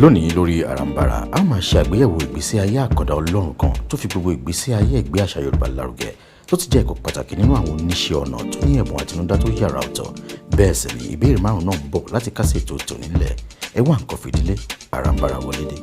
lónìí lórí Arambara a máa ṣe àgbéyẹ̀wò ìgbésí ayé àkàndá Ọlọ́run kan tó fi gbogbo ìgbésí ayé ẹgbẹ́ àṣà Yorùbá lárugẹ tó ti jẹ́ ẹ̀kọ́ pàtàkì nínú àwọn oníṣẹ́ ọnà tó ní ẹ̀bùn àtinúdá tó yàrá ọ̀tọ̀. Bẹ́ẹ̀ sì ni ìbéèrè márùn náà ń bọ̀ láti kásẹ̀ ètò tòní nílẹ̀. Ẹ wá nǹkan fìdílé, Arambara wọlé dé.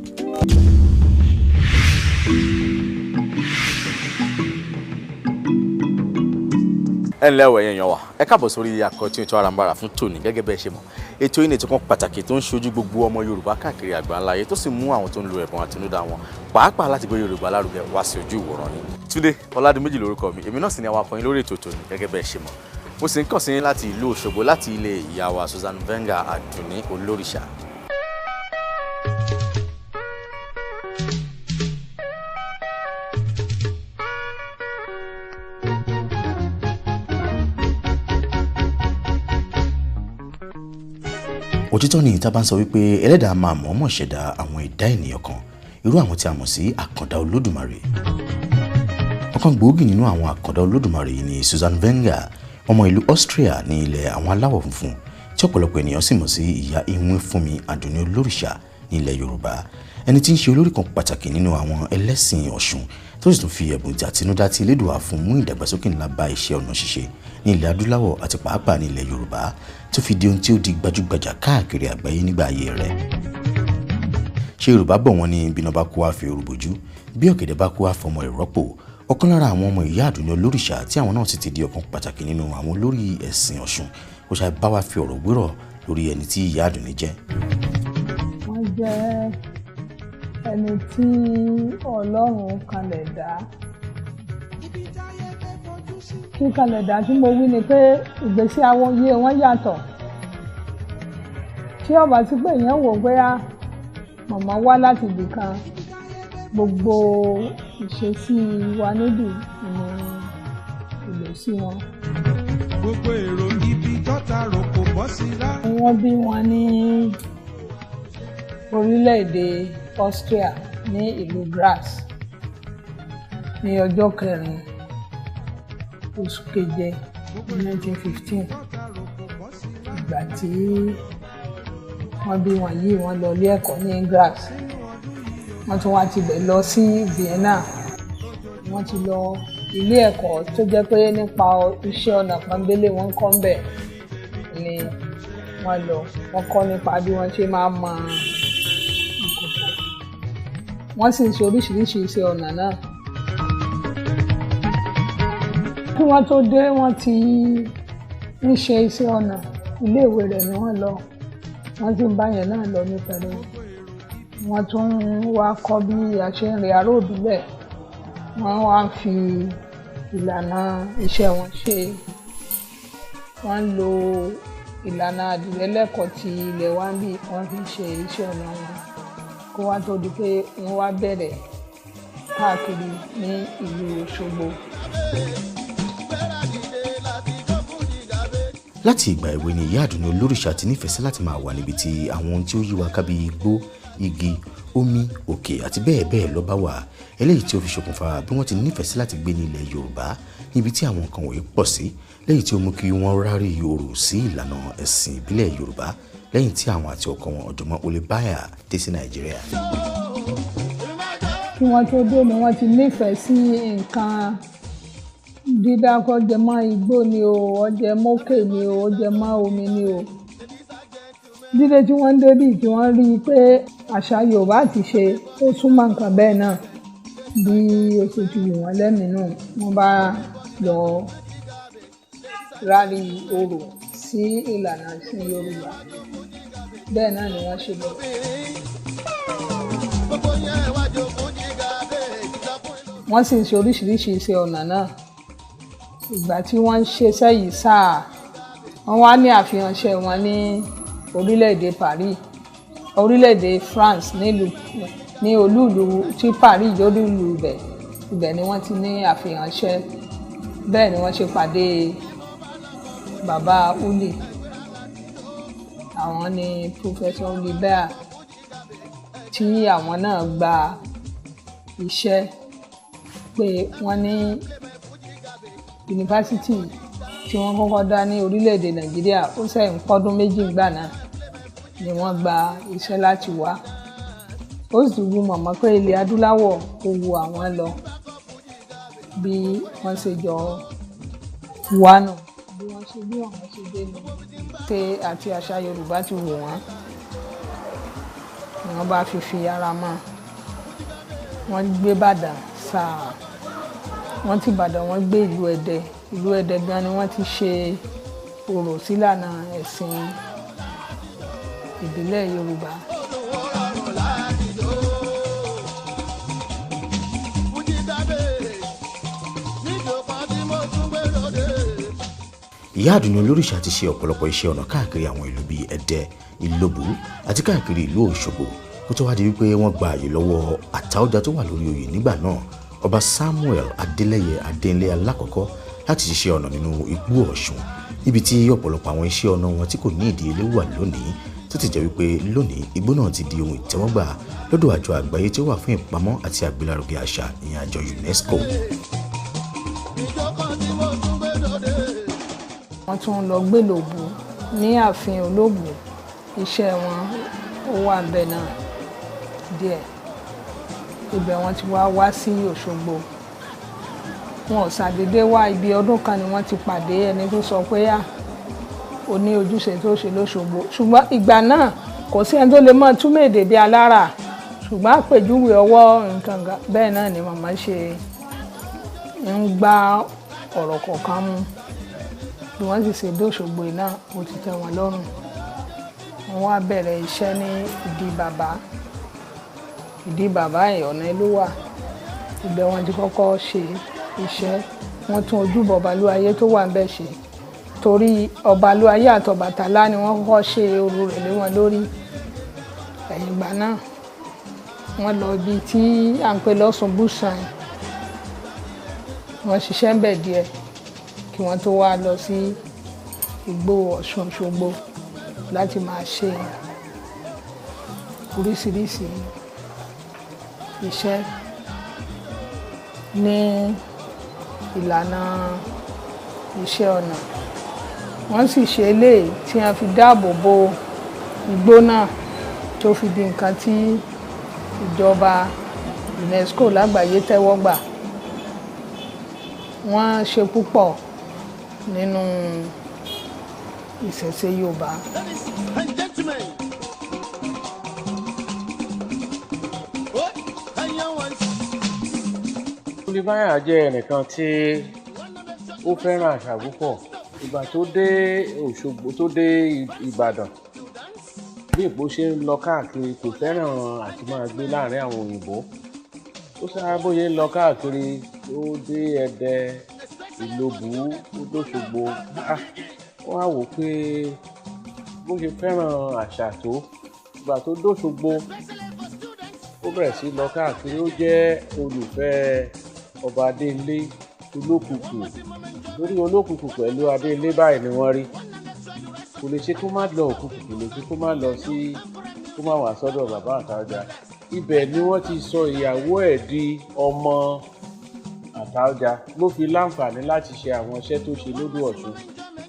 Ẹ ǹlẹ́ o ẹ̀yin èèyàn wa, ẹ káàbọ̀ sórí àkọ́tún ètò Arambara fún tòní. Gẹ́gẹ́ bẹ́ẹ̀ ṣe mọ̀, ètò yìí ni ètò kan pàtàkì tó ń ṣojú gbogbo ọmọ Yorùbá káàkiri àgbáńlá ayé tó sì mú àwọn tó ń lo ẹ̀bùn àtinúdá wọn pàápàá láti gbé Yorùbá lárugẹ wá sí ojú ìwòran yìí. Túndé Ọládìméjì lórúkọ mi, èmi náà sì ni awakọ̀ yín lórí ètò tòní. Gẹ́gẹ́ bẹ́ẹ̀ ṣe mọ̀, mo sì ń kàn sí yín láti ìlú Òṣogbo láti ilé ìyá wa Susan Venga Àdùnní Olórìṣà. Òtítọ́ ni ìta bá ń sọ wípé ẹlẹ́dàá máa mọ̀ọ́mọ̀ ṣẹ̀dá àwọn ẹ̀dá ènìyàn kan, irú àwọn tí a mọ̀ sí àkàndá Olódùmarè. Ọ̀kan gbòógì nínú àwọn àkàndá Olódùmarè yìí ni Susan Venga, ọmọ ìlú Austria ní ilẹ̀ àwọn aláwọ̀ funfun tí ọ̀pọ̀lọpọ̀ ènìyàn sì mọ̀ sí ìyá Ìwínfúnmi Àdùnní Olórìṣà ní ilẹ̀ Yorùbá, ẹni tí ń ṣe olórí kan pàtàkì nínú àwọn ẹlẹ́sìn Ọ̀ṣun tó sì tún fi ẹ̀bùn àtinúdá tí Elédùà fún mú ìdàgbàsókè ńlá bá iṣẹ́ ọnà ṣíṣe ní ilẹ̀ adúláwọ̀ àti pàápàá ní ilẹ̀ Yorùbá tó fi di ohun tí ó di gbajúgbajà káàkiri àgbáyé nígbà ayé rẹ̀. Ṣé Yorùbá bọ̀ wọ́n ní bí iná bá kú á fi òrù bójú, bí ọ̀gẹ̀dẹ̀ bá kú á fọmọ ìrọ́pò. Ọ̀kan lára àwọn ọmọ ìyá Àdùnní Olórìṣà tí àwọn náà sì ti di ọ̀kan pàtàkì nínú àwọn olórí ẹ̀sìn Ọ̀ṣun kò ṣàì bá wa fi ọ̀rọ̀ wérọ̀ lórí ẹni tí ìyá Àdùnní jẹ́. Wọ́n jẹ́ ẹni tí Ọlọ́run kalẹ̀ dá. Kíkalẹ̀ dá tí mo wí ni pé ìgbésí ayé wọn yàtọ̀. Tí ó bá ti pé èèyàn wò pé màmá wá láti ibì kan, gbogbo ìṣesí wa níbí ni ìlòsí wọn. Gbogbo èrò ibi tọ́ta rò kò bọ́ sí rá. Wọ́n bí wọn ní orílẹ̀-èdè Austria ní ìlú Graz ní ọjọ́ 4 oṣù keje 1915. Ìgbà tí wọ́n bí wọn yìí wọ́n lọ ilé ẹ̀kọ́ ní Graz, wọ́n tún wá tibẹ̀ lọ sí Vienna. Wọ́n ti lọ ilé ẹ̀kọ́ tó jẹ́ pé nípa iṣẹ́ ọnà pọ́nbélé wọ́n kọ́ ńbẹ̀ ni wọ́n lọ. Wọ́n kọ́ nípa bí wọ́n ṣe máa mọ ìkòkò. Wọ́n sì ń ṣe oríṣiríṣi iṣẹ́ ọnà náà. Kí wọ́n tó dé, wọ́n ti ń ṣe iṣẹ́ ọnà. Iléèwé rẹ̀ ni wọ́n lọ. Wọ́n sì ń bá yẹn náà lọ ní pẹ̀lú. Wọ́n tún wá kọ́ bí a ṣe ń rẹ aró ìbílẹ̀. Wọ́n wá fi ìlànà iṣẹ́ wọn ṣe. Wọ́n lo ìlànà àdìrẹ lẹ́kọ̀ọ́ ti ilẹ̀ wa bí wọ́n fi ṣe iṣẹ́ ọnà wọn. Kó wá tó di pé wọ́n wá bẹ̀rẹ̀ káàkiri ní ìlú Òṣogbo. Láti ìgbà èwe ni ìyá Àdùnní Olórìṣà ti nífẹ̀ẹ́ sí láti máa wà níbi tí àwọn ohun tí ó yí wa ká bí igbó, igi, omi, òkè àti bẹ́ẹ̀ bẹ́ẹ̀ lọ bá wà. Eléyìí tí ó fi ṣokùnfà bí wọ́n ti nífẹ̀ẹ́ sí láti gbé ní ilẹ̀ Yorùbá níbi tí àwọn nǹkan wọ̀nyí pọ̀ sí, lẹ́yìn tí ó mú kí wọ́n rárí orò sí ìlànà ẹ̀sìn ìbílẹ̀ Yorùbá lẹ́yìn tí àwọn àti ọkọ wọn Ọ̀jọ̀gbọ́n Olúbáyà dé sí Nàìjíríà. Kí wọ́n tó dé ni wọ́n ti nífẹ̀ẹ́ sí nǹkan dídá, kó jẹ mọ́ igbó ni o, ó jẹ mókè ni o, ó jẹ mọ́ omi ni o. Dídé tí wọ́n dé bí tí wọ́n rí i pé àṣà Yorùbá ti ṣe ó súnmọ́ nǹkan bẹ́ẹ̀ náà bí ó ṣe ti wù wọ́n lẹ́mìínú. Wọ́n bá lọ rárí orò sí ìlànà ìsìn Yorùbá. Bẹ́ẹ̀ náà ni wọ́n ṣe lọ. Wọ́n sì ń ṣe oríṣiríṣi iṣẹ́ ọnà náà. Ìgbà tí wọ́n ń ṣiṣẹ́ yìí sáà, wọ́n wá ní àfihànṣẹ́ wọn ní orílẹ̀-èdè Paris, orílẹ̀-èdè France ní olúùlú tí Paris olúùlú ibẹ̀ ni wọ́n ti ní àfihànṣẹ́. Bẹ́ẹ̀ ni wọ́n ṣe pàdé bàbá Uli. Àwọn ni Professor Olibert tí àwọn náà gba iṣẹ́ pé wọ́n ní yunifásitì tí wọ́n kọ́kọ́ dá ní orílẹ̀-èdè Nàìjíríà ó ṣe ń pọ́dún méjì ńgbà náà ni wọ́n gba iṣẹ́ láti wá ó sì wù màmá pé ilẹ̀ adúláwọ̀ kò wù àwọn lọ bí wọ́n ṣe jọ wà nù bí àwọn ṣe dé nù pé àti àṣà Yorùbá ti wù wọ́n ni wọ́n bá fi ara mọ́ wọ́n gbé Ìbàdàn sáà wọ́n ti Ìbàdàn wọ́n gbé ìlú Ẹdẹ gan ni wọ́n ti ṣe orò sílànà ẹ̀sìn ìbílẹ̀ Yorùbá. Ìyá Àdùnní Olórìṣà ti ṣe ọ̀pọ̀lọpọ̀ iṣẹ́ ọnà káàkiri àwọn ìlú bíi Ẹdẹ, Ìlóbù àti káàkiri ìlú Òṣogbo kó tó wá di wípé wọ́n gba àyè lọ́wọ́ Àtaọ́jà tó wà lórí oyè nígbà náà Ọba Samuel Adélẹ́yẹ Adéńlé alákọ̀ọ́kọ́ láti ṣiṣẹ́ ọnà nínú Igbó Ọ̀ṣun níbi tí ọ̀pọ̀lọpọ̀ àwọn iṣẹ́ ọnà wọn tí kò ní ìdíyelé wà lónìí tó ti jẹ́ wípé lónìí igbó náà ti di ohun ìtẹ́wọ́gbà lọ́dọ̀ àjọ àgbáyé tí ó wà fún ìpamọ́ àti àgbélárugẹ àṣà ìyẹn àjọ UNESCO. Wọ́n tún lọ gbé Ìlóbù ní ààfin Olóbù iṣẹ́ wọn ó wà bẹ́ẹ̀ náà díẹ̀ ibẹ̀ wọ́n ti wá sí Òṣogbo wọn ò ṣàdédé wá ibi ọdún kan ni wọ́n ti pàdé ẹni tó sọ pé ó ní ojúṣe tó ṣe lóṣogbo ṣùgbọ́n ìgbà náà kò sí ẹni tó lè mọ̀ túmọ̀ èdè bí alára ṣùgbọ́n àpèjúwe ọwọ́ nǹkan bẹ́ẹ̀ náà ni màmá ṣe ń gbá ọ̀rọ̀ kọ̀ọ̀kan mú bí wọ́n sì ṣe dóṣogbo náà ó ti tẹ́ wọn lọ́rùn wọ́n wá bẹ̀rẹ̀ iṣẹ́ ní ìdí bàbá ọ̀nà ló wà ibẹ̀ wọ́n ti kọ́kọ́ ṣe iṣẹ́ wọ́n tún ojúbọ Ọbalúayé tó wà ń bẹ̀ ṣe torí Ọbalúayé àti Ọbàtálá ni wọ́n kọ́kọ́ ṣe orò rẹ̀ lé wọn lórí ẹ̀yìn ìgbà náà wọ́n lọ ibi tí à ń pè lọ́sùn bùsàn wọ́n ṣiṣẹ́ ń bẹ̀ díẹ̀ kí wọ́n tó wá lọ sí Igbó Ọ̀ṣun Òṣogbo láti máa ṣe oríṣiríṣi iṣẹ́ ní ìlànà iṣẹ́ ọnà wọ́n sì ṣe eléyìí tí wọ́n fi dáàbò bo igbó náà tó fi di nǹkan tí ìjọba UNESCO lágbàáyé tẹ́wọ́ gbà wọ́n ṣe púpọ̀ nínú ìṣẹ̀ṣe Yorùbá. Olúbáyà jẹ́ ẹnìkan tí ó fẹ́ràn àṣà púpọ̀ ìgbà tó dé Òṣogbo tó dé Ìbàdàn bí ìpò ṣe ń lọ káàkiri kò fẹ́ràn àti máa gbé láàrin àwọn òyìnbó ó sára bóyá ń lọ káàkiri ó dé Ẹdẹ Ìlóbù ó dóṣogbo ó wá wò pé bó ṣe fẹ́ràn àṣà tó ìgbà tó dóṣogbo ó bẹ̀rẹ̀ sí lọ káàkiri ó jẹ́ olùfẹ́ Ọba Adéńlé Olókùkù lórí Olókùkù pẹ̀lú Adéńlé báyìí ni wọ́n rí kò lè ṣe kó má lọ Òkùkù kò lè ṣe kó má lọ sí kó má wá sọ́dọ̀ bàbá Àtaọ́jà ibẹ̀ ni wọ́n ti sọ ìyàwó ẹ̀ di ọmọ Àtaọ́jà ló fi láǹfààní láti ṣe àwọn iṣẹ́ tó ṣe lódò Ọ̀ṣun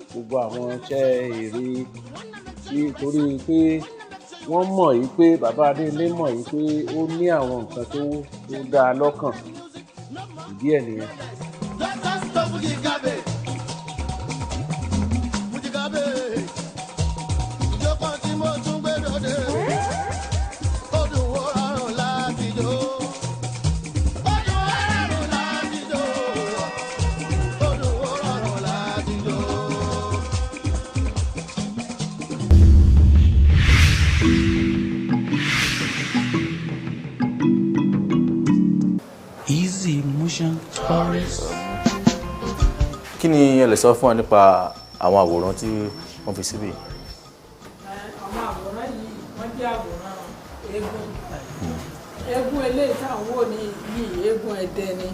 gbogbo àwọn iṣẹ́ èrè torí pé wọ́n mọ̀ yìí pé bàbá Adéńlé mọ̀ yìí pé ó ní àwọn nǹkan tó dáa lọ́kàn ìdí ẹ̀ nìyẹn. Kí ni ẹ lè sọ fún wa nípa àwọn àwòrán tí wọ́n fi síbí? Àwọn àwòrán yìí wọ́n jẹ́ àwòrán eégún. Eégún eléyìí táwọn wò ní yìí eégún Ẹdẹ ni.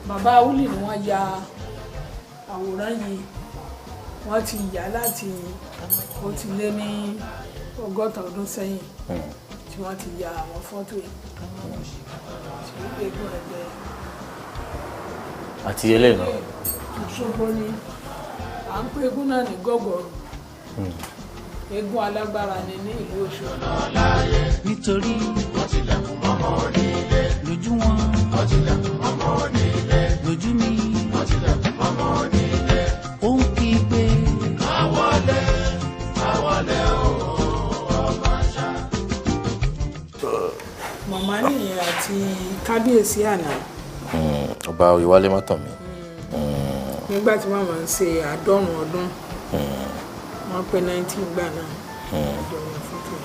Bàbá Wúlì ni wọ́n ya àwòrán yìí. Wọ́n ti yà láti ó ti lé ní 100 ọdún sẹ́yìn tí wọ́n ti ya àwọn fọ́tò yìí. Eégún Ẹdẹ. Àti eléyìí náà. Òṣogbo ni à ń pè eégún náà ní gọ́gọ̀rù eégún alágbára ni ní ìlú Òṣogbo. nítorí wọ́n tilẹ̀kùn mọ́mọ́ onílé lójú wọn. wọ́n tilẹ̀kùn mọ́mọ́ onílé lójú mi. wọ́n tilẹ̀kùn mọ́mọ́ onílé. ó ń kígbe. àwọlé àwọlé o ọmọ àṣà. màmá nìyẹn àti kábíyèsí àná. ọba Oyèwálé Mátànmí. nígbà tí màmá ń ṣe 100 ọdún wọ́n pé 19 gbà náà ìjọba fúnfún.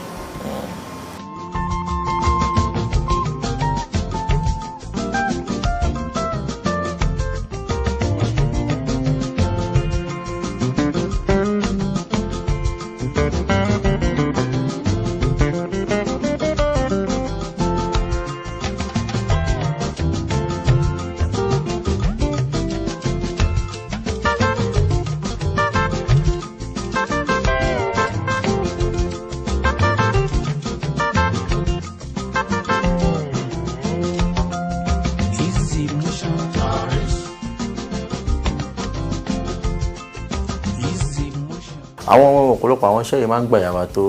àwọn ọ̀pọ̀lọpọ̀ àwọn iṣẹ́ yìí máa ń gbà yàrá tó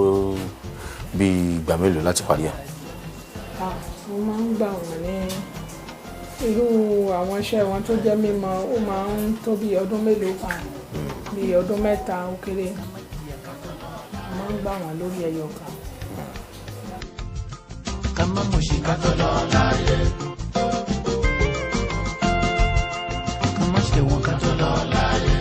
bí ìgbà mélòó láti parí ẹ̀. mo máa ń gbà wọ́n ní irú àwọn iṣẹ́ wọn tó jẹ́ mímọ́ ó máa ń tó bí ọdún mélòó kan bí ọdún 3 ó kéré mo máa ń gbà wọ́n lórí ẹyọ kan. ká má mọ̀ ṣe ká tó lọ láyé. ká má ṣe wọn ká tó lọ láyé.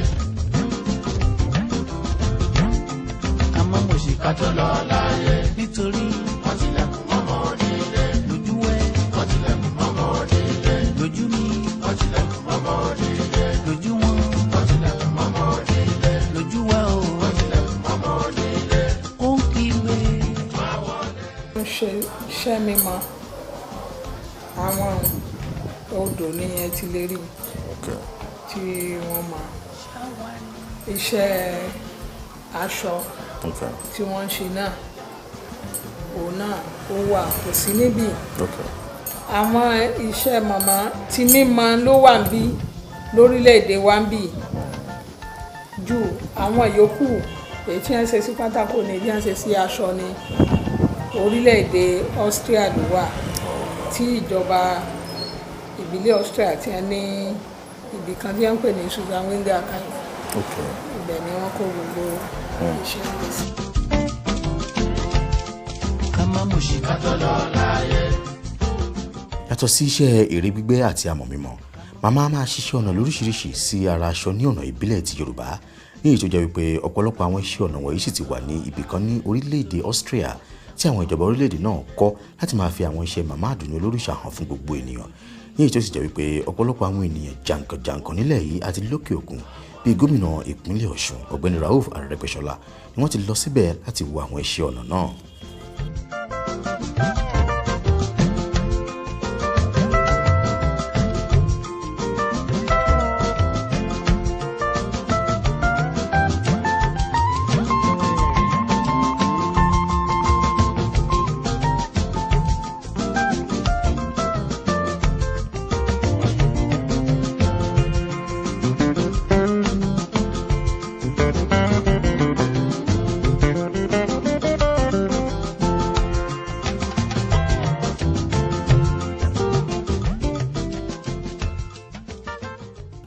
kájọ lọ láyé nítorí wọ́n tilẹ̀kùn mọ́mọ́ onílé lójú ẹ̀. wọ́n tilẹ̀kùn mọ́mọ́ onílé lójú mi. wọ́n tilẹ̀kùn mọ́mọ́ onílé lójú wọn. wọ́n tilẹ̀kùn mọ́mọ́ onílé lójú wa o. wọ́n tilẹ̀kùn mọ́mọ́ onílé. ó ń kígbe. ó ṣe iṣẹ́ mímọ́ àwọn odò ní ẹ ti lè rí tí wọ́n mọ iṣẹ́ aṣọ tí wọ́n ń ṣe náà òun náà ó wà kò sí níbí. àwọn iṣẹ́ màmá tí mímọ ló wà ń bí lórílẹ̀‐èdè wa ń bí ju àwọn yòókù èyí tí wọ́n ṣe sí pátákó ní èyí tí wọ́n ṣe sí aṣọ ní orílẹ̀‐èdè Austria ló wà tí ìjọba ìbílẹ̀ Austria tí wọ́n ní ibì kan tí wọ́n ń pè ní Susan Wenger Archive ibẹ̀ ni wọ́n kó gbogbo iṣẹ́ wọn sí. ká má mọ̀ ṣe ká tó lọ láyé. yàtọ̀ sí iṣẹ́ ère gbígbẹ́ àti amọ̀ mímọ́ màmá máa ṣiṣẹ́ ọnà lóríṣiríṣi sí ara aṣọ ní ọ̀nà ìbílẹ̀ ti Yorùbá ní èyí tó jẹ́ wípé ọ̀pọ̀lọpọ̀ àwọn iṣẹ́ ọnà wọ̀nyí sì ti wà ní ibì kan ní orílẹ̀-èdè Austria tí àwọn ìjọba orílẹ̀-èdè náà kọ́ láti máa fi àwọn iṣẹ́ màmá Àdùnní Olórìṣà hàn fún gbogbo ènìyàn ní èyí tó sì jẹ́ wípé ọ̀pọ̀lọpọ̀ àwọn ènìyàn jàǹkànjàǹkàn nílẹ̀ yìí àti lókè òkun bíi gómìnà ìpínlẹ̀ Ọ̀ṣun ọ̀gbẹ́ni Rauf Arẹ́gbẹ́ṣọlá ni wọ́n ti lọ síbẹ̀ láti wo àwọn iṣẹ́ ọnà náà.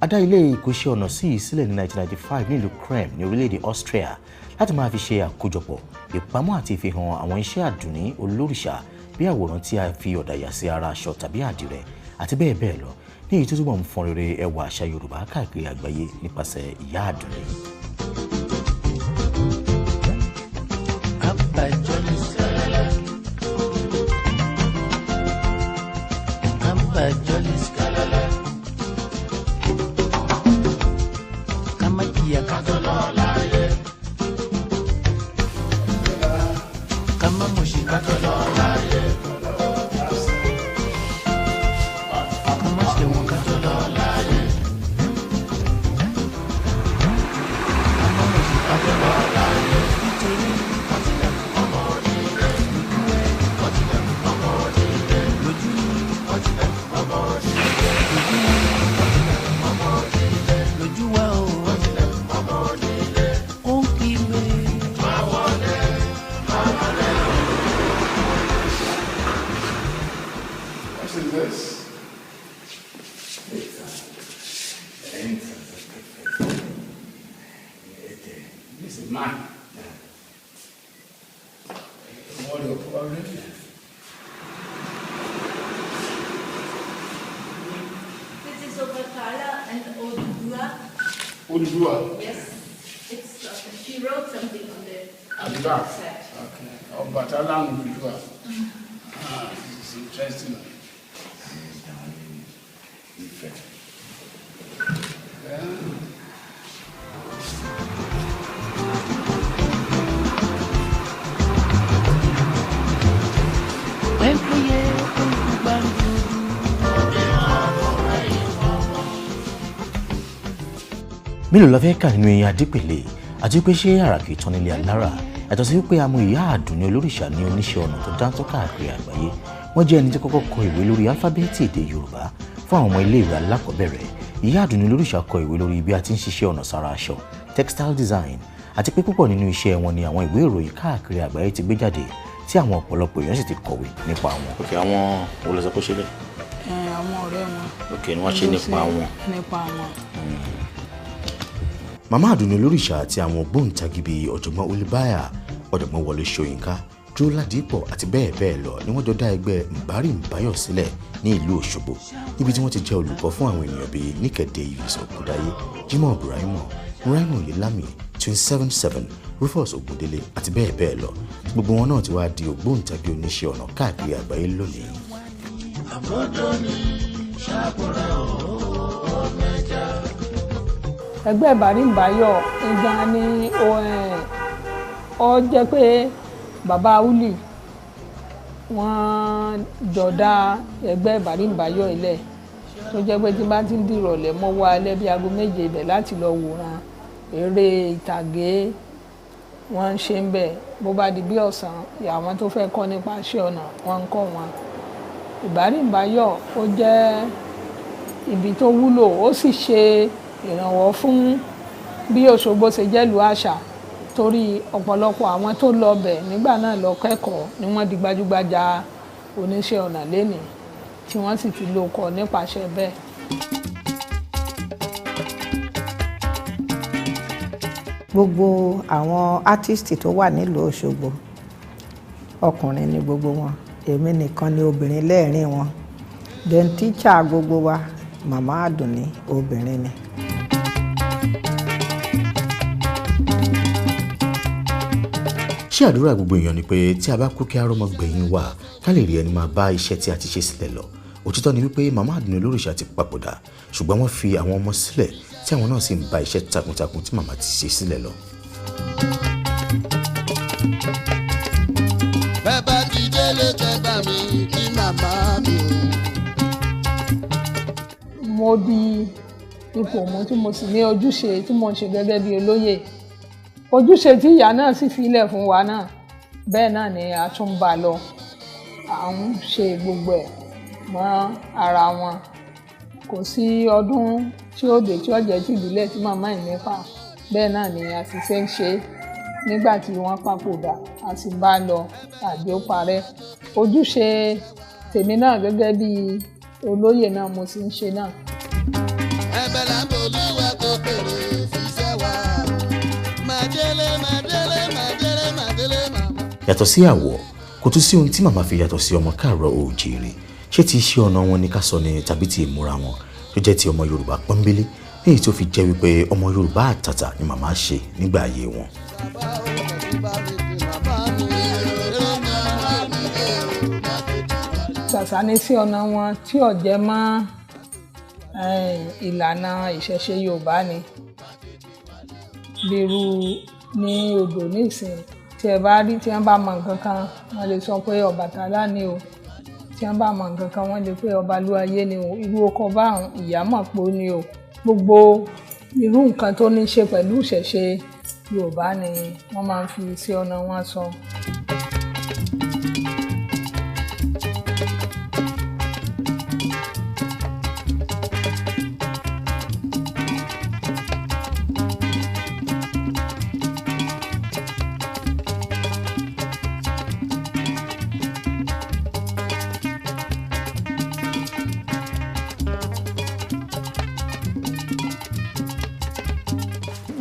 a dá ilé ìkọ́ṣẹ́ ọnà sí yìí sílẹ̀ ní 1995 nílùú Krem ní orílẹ̀-èdè Austria láti máa fi ṣe àkójọpọ̀ ìpamọ́ àti ìfihàn àwọn iṣẹ́ Àdùnní Olórìṣà bí àwòrán tí a fi ọ̀dà yà sí ara aṣọ tàbí àdìrẹ àti bẹ́ẹ̀ bẹ́ẹ̀ lọ ní èyí tó túbọ̀ ń fọn rere ẹwà àṣà Yorùbá káàkiri àgbáyé nípasẹ̀ Ìyá Àdùnní. Lójú this. This is mine. What your problem? This is Obatala and Odudua. Ududua. Yes, it's she wrote something on the At the back. set. Okay. Obatala and Ududua. Ah, this is interesting. Yeah. Wempleye olùgbàlùdù. mélòó la fẹ́ kà nínú eyín adépèlé àti pé ṣé àràkì tán nílé alára yàtọ̀ sí wípé àmọ́ ìyá àdùnní olóríṣà ní oníṣẹ́ ọnà tó dáńtọ́ káàkiri àgbáyé wọ́n jẹ́ ẹni tí kọ́kọ́ kọ ìwé lórí álífábẹ́ẹ̀tì èdè yorùbá fún àwọn ọmọ iléèwé alákọ̀ọ́bẹ̀rẹ̀ ìyá àdùnní olóríṣà kọ ìwé lórí bí a ti ń ṣiṣẹ́ ọnà sára aṣọ textile design àti pé púpọ̀ nínú iṣẹ́ wọn ni àwọn ìwé ìròyìn káàkiri àgbáyé ti gbé jáde tí àwọn ọ̀pọ̀lọpọ̀ èèyàn sì ti kọ̀wé nípa wọn. ok àwọn olùsọkó ṣe bẹ́ẹ̀. àwọn ọ̀rẹ́ wọn. ok ni wọ́n ṣe nípa wọn. nípa wọn. màmá àdùnní olóríṣà àti àwọn ògbóǹtagì bíi ọ̀jọ̀gbọ́n olùbáyà ọ̀jọ̀gbọ́n wọlé ṣóyínká dúró ládìpọ̀ àti bẹ́ẹ̀ bẹ́ẹ̀ lọ ni wọ́n jọ dá ẹgbẹ́ mbari mbayọ̀ sílẹ̀ ní ìlú òṣogbo níbi tí wọ́n ti jẹ́ olùkọ́ fún àwọn ènìyàn bíi níkẹ́ davis ògúndáyé jimoh ibrahimo muraimo oyelami 277 rufus ogundele àti bẹ́ẹ̀ bẹ́ẹ̀ lọ gbogbo wọn náà ti wá di ògbóǹtagì oníṣẹ́ ọnà káàkiri àgbáyé lónìí. ẹgbẹ́ ìbáríǹbáyọ̀ gan ni ó jẹ́ pé bàbá uli wọ́n jọ̀dá ẹgbẹ́ ìbáríǹbáyọ̀ ilẹ̀ tó jẹ́ pé tí bá ti ń dìrọ̀lẹ́ mọ́wọ́ alẹ́ bí aago méje ibẹ̀ láti lọ wòran eré ìtàgé wọ́n ń ṣe ń bẹ̀ bó bá di bí ọ̀sán àwọn tó fẹ́ kọ́ nípa iṣẹ́ ọnà wọ́n ń kọ́ wọn. ìbáríǹbáyọ̀ ó jẹ́ ibi tó wúlò ó sì ṣe ìrànwọ́ fún bí Òṣogbo ṣe jẹ́ ìlú àṣà torí ọ̀pọ̀lọpọ̀ àwọn tó lọ bẹ̀ nígbà náà lọ kẹ́kọ̀ọ́ ni wọ́n di gbajúgbajà oníṣẹ́ ọnà lénìí tí wọ́n sì ti lóko nípasẹ̀ bẹ́ẹ̀. gbogbo àwọn átíìsì tó wà nílùú Òṣogbo ọkùnrin ni gbogbo wọn èmi nìkan ni obìnrin lẹ́ẹ̀rín wọn then tíṣà gbogbo wa màmá àdùnní obìnrin ni. ṣé àdúrà gbogbo èèyàn ni pé tí a bá kú kí arọ́mọ gbẹ̀yìn wà ká lè rí ẹni máa bá iṣẹ́ tí a ti ṣe sílẹ̀ lọ òtítọ́ ni wípé màmá àdùnní olóríṣà ti papòdà ṣùgbọ́n wọ́n fi àwọn ọmọ sílẹ̀ tí àwọn náà sì ń bá iṣẹ́ takuntakun tí màmá ti ṣe sílẹ̀ lọ. bẹ́ẹ̀ ti délé kẹgbà mi kí màmá mi o. mo di ipò mú tí mo sì ní ojúṣe tí mo ń ṣe gẹ́gẹ́ bí olóyè ojúṣe tí ìyá náà sì filẹ̀ fún wa náà bẹ́ẹ̀ náà ni a tún bá lọ à ń ṣe gbogbo ẹ̀ mọ́ ara wọn kò sí ọdún tí ó dé tí ó jẹ́ ti ìbílẹ̀ tí màmá ẹ̀ nípa bẹ́ẹ̀ náà ni a sì ṣe ń ṣe nígbà tí wọ́n papòdà a sì bá lọ àbí ó parẹ́ ojúṣe tèmi náà gẹ́gẹ́ bí olóyè náà mo sì ń ṣe náà. ẹ̀bẹ̀ làbòlúwa tó pèrè ṣiṣẹ́ wa màdélé màdélé màdélé màdélé màmá. yàtọ̀ sí àwọ̀ kò tún sí ohun tí màmá fi yàtọ̀ sí ọmọ káàárọ̀ oòjíire ṣé ti iṣẹ́ ọnà wọn ní ká sọ ni tàbí ti ìmúra wọn tó jẹ́ ti ọmọ yorùbá pọ́nbélé ní èyí tó fi jẹ́ wípé ọmọ yorùbá àtàtà ni màmá ṣe nígbà ayé wọn. ṣàṣà ní sí ọ̀nà wọn tí ò jẹ́ mọ́ ìlànà ìṣẹ̀ṣe yorùbá ni bírú ní odò nísìn tí ẹ bá rí tí wọ́n bá mọ nǹkan kan wọ́n lè sọ pé Ọbàtálá ni o tí wọ́n bá mọ nǹkan kan wọ́n lè pé Ọbalúayé ni o irú ọkọ̀ báwọn Ìyámọ̀pó ni o gbogbo irú nǹkan tó ní ṣe pẹ̀lú ìṣẹ̀ṣe yorùbá ni wọ́n máa ń fi sí ọ̀nà wọn sọ.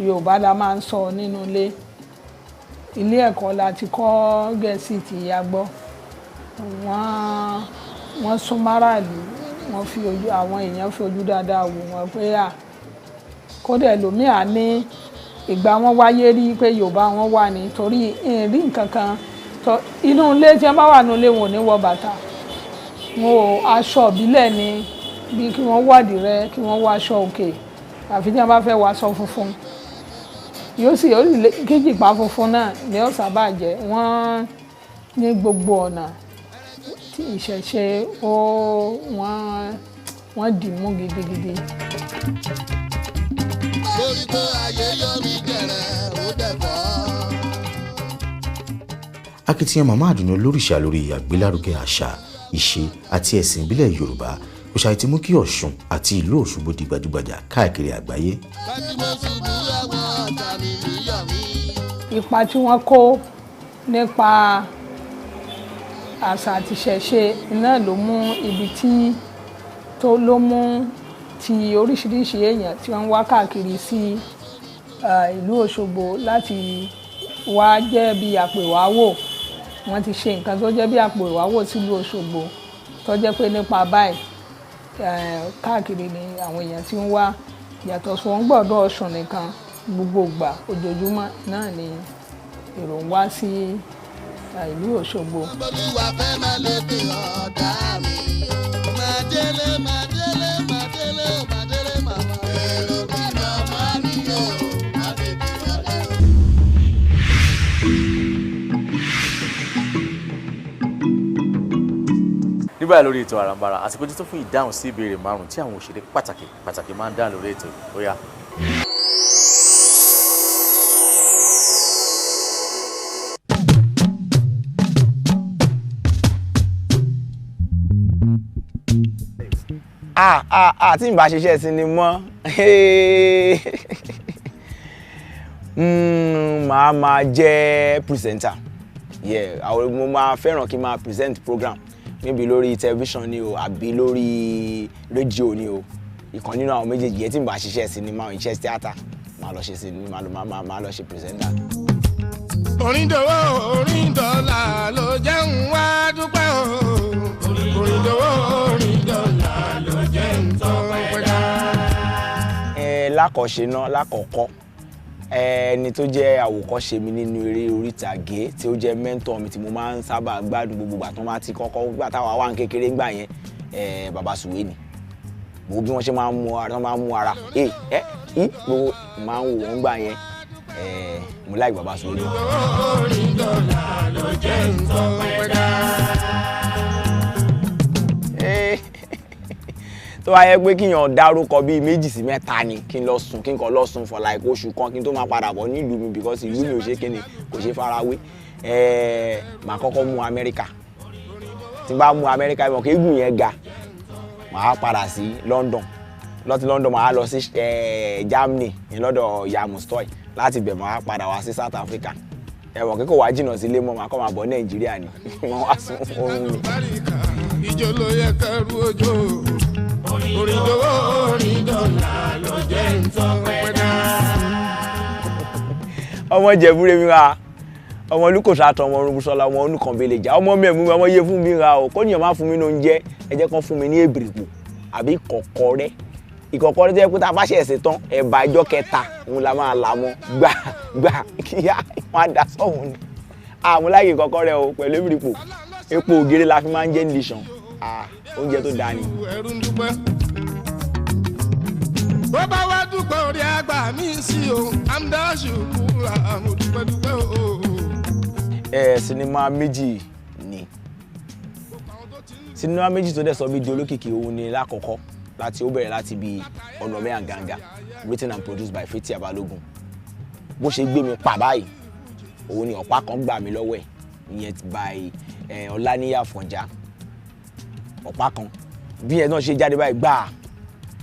Yorùbá la máa ń sọ nínú ilé ẹ̀kọ́ la ti kọ́ Gẹ̀ẹ́sì tí a gbọ́. Wọ́n sún máràlú, wọ́n fi ojú àwọn èèyàn fi ojú dáadáa wò wọ́n pé kódà ẹlòmíà ní ìgbà wọn wáyé rí pé Yorùbá wọn wà ní torí ìrìn nǹkan kan inú ilé tí wọ́n bá wà nínú ilé wọn ò ní wọ bàtà, wọn ò aṣọ ìbílẹ̀ ni bí kí wọ́n wádìí rẹ kí wọ́n wọ aṣọ òkè àfi tí wọ́n bá fẹ́ wọ aṣọ funfun yóò sì kíjìpá funfun náà ni ó sábà jẹ́. Wọ́n ní gbogbo ọ̀nà tí ìṣẹ̀ṣe wọ́n dì mú gidigidi. lórí tó ayé yọ mí gẹ̀rẹ́ ó dẹ̀ bọ́. Akitiyan Màmá Àdùnní Olórìṣà lórí àgbélárugẹ àṣà, ìṣe àti ẹ̀sìn ìbílẹ̀ Yorùbá kò ṣàì ti mú kí Ọ̀ṣun àti ìlú Òṣogbo di gbajúgbajà káàkiri àgbáyé. Ipa tí wọ́n kó nípa àṣà àti ìṣẹ̀ṣe náà ló mú ibi ló mú ti oríṣiríṣi èèyàn tí wọ́n wá káàkiri sí ìlú Òṣogbo láti wá jẹ́ bí àpèwáwò. Wọ́n ti ṣe nǹkan tó jẹ́ bí àpèwáwò sílùú Òṣogbo tó jẹ́ pé nípa báyìí káàkiri ni àwọn èèyàn tí ń wá yàtọ̀ sí wọn gbọ́dọ̀ Ọ̀ṣun nìkan gbogbo ìgbà ojoojúmọ́ náà ni èrò ń wá sí ìlú Òṣogbo. olúwa fẹ́ máa lè fi ọ̀dà mi máa délé máa délé máa délé máa délé màmá. èrò bí màmá mi yóò máa lè fi ọ̀dà mi. nígbà lórí ètò Àràǹbarà àsìkò tó fún ìdáhùn sí ìbéèrè 5 tí àwọn òṣèré pàtàkì máa ń dáhùn lórí ètò ó yá. tí n bá ṣiṣẹ́ sinimá màá máa jẹ́ presenter. Mo máa fẹ́ràn kí n máa present program níbi lórí tẹlifíṣàn ni o àbí lórí rédíò ni o. Ìkan nínú àwọn méjèèjì yẹn tí n bá ṣiṣẹ́ sinimá iṣẹ́ tíátà máa lọ ṣe sinimá máa lọ ṣe presenter. Oríndòwò oríndọ́là ló jẹ́ ń wá dúpẹ́ o. Oríndòwò oríndọ́là ló jẹ́ ń tọ́pẹ́ dá. Lákọ̀ọ́kọ́ ẹni tó jẹ́ àwòkọ́ṣe mi nínú eré orí ìtàgé tí ó jẹ́ mẹ́ńtọ̀ mi tí mo máa ń sábà gbádùn gbogbo ìgbà tó máa ti kọ́kọ́ gbà táwa wà ní kékeré gbà yẹn Bàbá Sùwé ni. Gbogbo bí wọ́n ṣe máa ń mú ara gbogbo máa ń wò wọ́n gbà yẹn mo like Bàbá Sùwé. Oríndọ́là ló jẹ́ ń tọ́pẹ́ dá. tó wá yẹ pé kíyàn dárúkọ bíi 2 sí 3 ni kí n kàn lọ sùn for like oṣù kan kí n tó máa padà bọ̀ nílùú mi because ìlú mi ò ṣe kíni kò ṣe farawé. Màá kọ́kọ́ mú Amẹ́ríkà. Tí n bá mú Amẹ́ríkà ìmọ̀ kéégùn yẹn ga màá padà sí London. Láti London màá lọ sí Germany ní lọ́dọ̀ Ìyá Mustoy. Láti bẹ̀ màá padà wá sí South Africa. Ẹ̀wọ̀n kíkọ́ wá jìnnà sílé mọ́ màá kọ́ máa bọ̀ Nàìjíríà ni wọ́n wá sún oorun mi. Ìjọ ló yẹ kẹrù ojú. Oríndòwò oríndọ́là ló jẹ́ ń tọ́pẹ́ dá. Ọmọ Ìjẹ̀bú rẹ̀ mi ra ọmọ Olúkòso àtọ̀ ọmọ Orúnbùsọ́lá ọmọ Onúkànbélé jà ọmọ mẹ́mú ọmọ yé fún mi ra o kó níyàn máa fún mi ní oúnjẹ ẹ jẹ́ kán fún mi ní èbìrìpò àbí ìkọ̀kọ̀rẹ́ tó jẹ́ pé tá a bá ṣe ẹ̀sìn tán ẹ̀bà ìjọ kẹta òun la máa là mọ́ gbà kíá wọn á dà sọ́hun ni. Mo láyè ìkọ̀kọ̀rẹ́ o pẹ̀lú èbìrìpò epo ògèrè la fi máa ń jẹ nìṣàn oúnjẹ tó dáa ni. Bó bá wá dúpẹ́ orí àgbà mi sí o amdáṣù kúra mo dúpẹ́ o. Sinimá méjì ni sinimá méjì tó dẹ̀ sọ mí di olókìkí òun ni lákọ̀ọ́kọ́ ó bẹ̀rẹ̀ láti bí Ọ̀nà Mẹ́yàn Gàngà written and produced by Fathia Balogun. Bó ṣe gbé mi pa báyìí òun ni ọ̀pá kan gbà mí lọ́wọ́ ẹ̀ ìyẹn by Ọláníyà Àfọ̀njá. Ọ̀pá kan bí ẹ̀ náà ṣe jáde báyìí gbà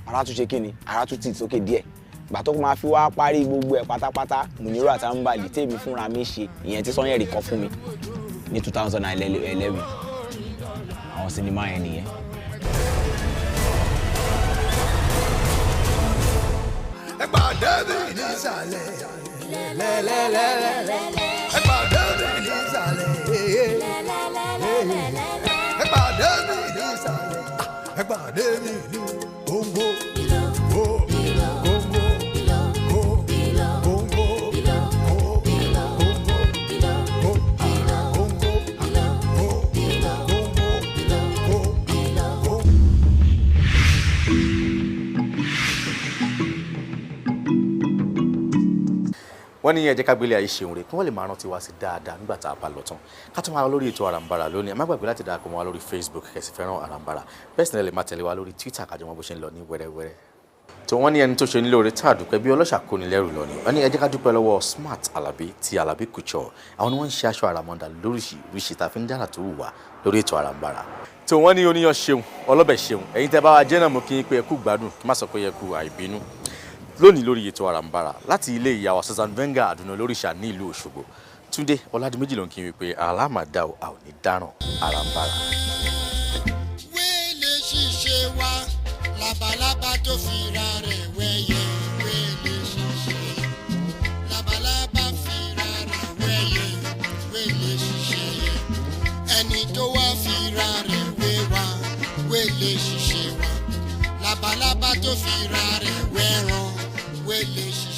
ara tún ṣe kíni ara tún tì sókè díẹ̀ gbà tó máa fi wá parí gbogbo ẹ̀ pátápátá Muniru Àtàǹbàlì tèmi fúnra mi ṣe ìyẹn tí Sanyẹ̀rì kọ fún mi ní 2011 àwọn sinimá yẹn nìyẹn. ẹ pàdé mi nísàlẹ̀ lẹ́lẹ́lẹ́lẹ́lẹ́ ẹ pàdé mi nísàlẹ̀ ẹ pàdé mi nísàlẹ̀ ẹ pàdé mi ní Congo wọ́n ní ẹ jẹ́ ká gbélé ayé ṣeun rè kí wọ́n lè máa rántí wá sí dáadáa nígbà tá a bá lọ tán ká tún máa lórí ètò Arambara lónìí ẹ má gbàgbé láti darapọ̀ mọ́ wa lórí Facebook kẹ̀sì fẹ́ràn Arambara bẹ́ẹ̀ sì ni ẹ lè máa tẹ̀lé wa lórí Twitter kájọ mọ́ bó ṣe ń lọ ní wẹ́rẹ́wẹ́rẹ́ tó wọ́n ní ẹni tó ṣe ní lóore tá a dúpẹ́ bí ọlọ́ṣà kó ní lẹ́rù lọ ni wọ́n ní ẹ jẹ́ ká dúpẹ́ lọ́wọ́ Smart Alabi ti Alabi Couture àwọn ni wọ́n ń ṣe aṣọ àràmọ̀dà lóríṣiríṣi tá a fi ń dára tó wù wá lórí ètò Arambara tó wọ́n ní oníyan ṣeun ọlọ́bẹ̀ ṣeun ẹ̀yin tẹ́ bá wa jẹ́ náà mo kí yín pé ẹ kú gbádùn kí má sọ pé ẹ kú àìbínú lónìí lórí ètò Arambara láti ilé ìyá wa Susan Venga Àdùnà Olóríṣà ní ìlú Òṣogbo Túndé Ọládìméjì ló ń kí mi pé alámàdá a ò ní dáràn Arambara. wẹ́lẹ̀ ṣiṣẹ́ wa labalábá tó fi ra rẹ̀ wẹ́yẹ wẹ́lẹ̀ ṣiṣẹ́ labalábá fi ra rẹ̀ wẹ́yẹ wẹ́lẹ̀ ṣiṣẹ́ ẹni tó wá fi ra rẹ̀ wẹ́wà wẹ́lẹ̀ ṣiṣẹ́ wa labalábá tó fi ra rẹ̀ wẹ́ràn wẹ́lẹ̀ ṣiṣẹ́.